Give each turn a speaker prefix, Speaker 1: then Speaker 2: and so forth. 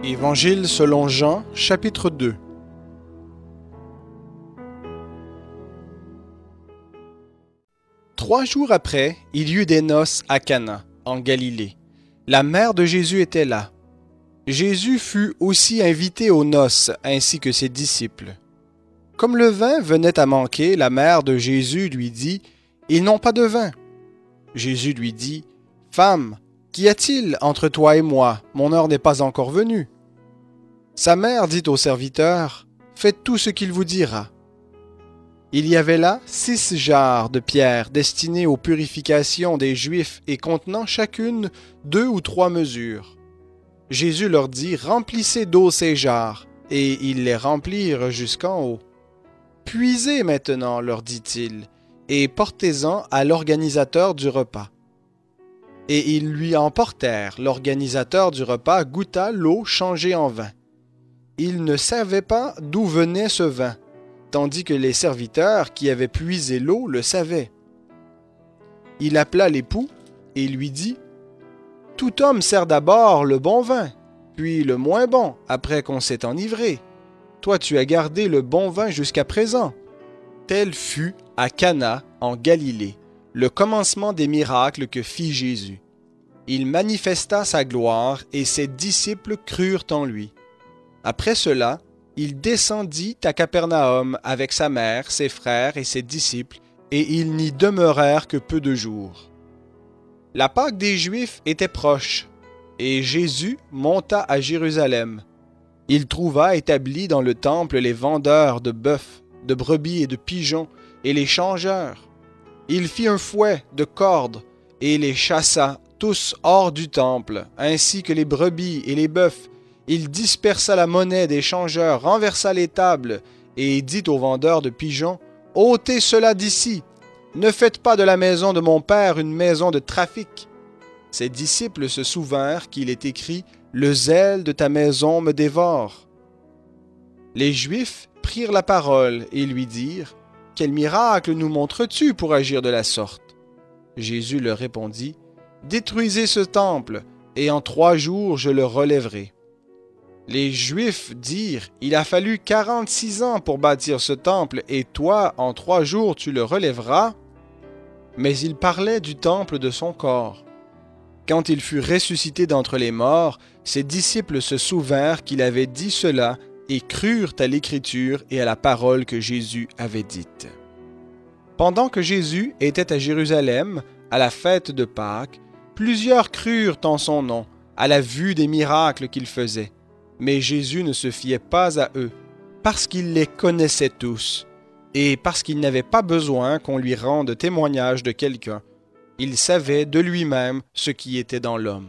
Speaker 1: Évangile selon Jean, chapitre 2. Trois jours après, il y eut des noces à Cana, en Galilée. La mère de Jésus était là. Jésus fut aussi invité aux noces, ainsi que ses disciples. Comme le vin venait à manquer, la mère de Jésus lui dit, « Ils n'ont pas de vin. » Jésus lui dit, « Femme, qu'y a-t-il entre toi et moi? Mon heure n'est pas encore venue. » Sa mère dit au serviteur, « Faites tout ce qu'il vous dira. » Il y avait là 6 jarres de pierre destinées aux purifications des Juifs et contenant chacune 2 ou 3 mesures. Jésus leur dit, « Remplissez d'eau ces jarres. » Et ils les remplirent jusqu'en haut. « Puisez maintenant, leur dit-il, et portez-en à l'organisateur du repas. » Et ils lui emportèrent. L'organisateur du repas goûta l'eau changée en vin. Il ne savait pas d'où venait ce vin, tandis que les serviteurs qui avaient puisé l'eau le savaient. Il appela l'époux et lui dit, « Tout homme sert d'abord le bon vin, puis le moins bon, après qu'on s'est enivré. Toi, tu as gardé le bon vin jusqu'à présent. » Tel fut à Cana, en Galilée, le commencement des miracles que fit Jésus. Il manifesta sa gloire et ses disciples crurent en lui. Après cela, il descendit à Capernaum avec sa mère, ses frères et ses disciples, et ils n'y demeurèrent que peu de jours. La Pâque des Juifs était proche, et Jésus monta à Jérusalem. Il trouva établis dans le temple les vendeurs de bœufs, de brebis et de pigeons, et les changeurs. Il fit un fouet de cordes, et les chassa tous hors du temple, ainsi que les brebis et les bœufs. Il dispersa la monnaie des changeurs, renversa les tables, et dit aux vendeurs de pigeons, « Ôtez cela d'ici! Ne faites pas de la maison de mon Père une maison de trafic. » Ses disciples se souvinrent qu'il est écrit, « Le zèle de ta maison me dévore. » Les Juifs prirent la parole et lui dirent, « Quel miracle nous montres-tu pour agir de la sorte? » Jésus leur répondit, « Détruisez ce temple, et en 3 jours je le relèverai. » Les Juifs dirent, « Il a fallu 46 ans pour bâtir ce temple, et toi, en 3 jours, tu le relèveras? » Mais il parlait du temple de son corps. Quand il fut ressuscité d'entre les morts, ses disciples se souvinrent qu'il avait dit cela et crurent à l'Écriture et à la parole que Jésus avait dite. Pendant que Jésus était à Jérusalem, à la fête de Pâques, plusieurs crurent en son nom, à la vue des miracles qu'il faisait. Mais Jésus ne se fiait pas à eux, parce qu'il les connaissait tous, et parce qu'il n'avait pas besoin qu'on lui rende témoignage de quelqu'un. Il savait de lui-même ce qui était dans l'homme.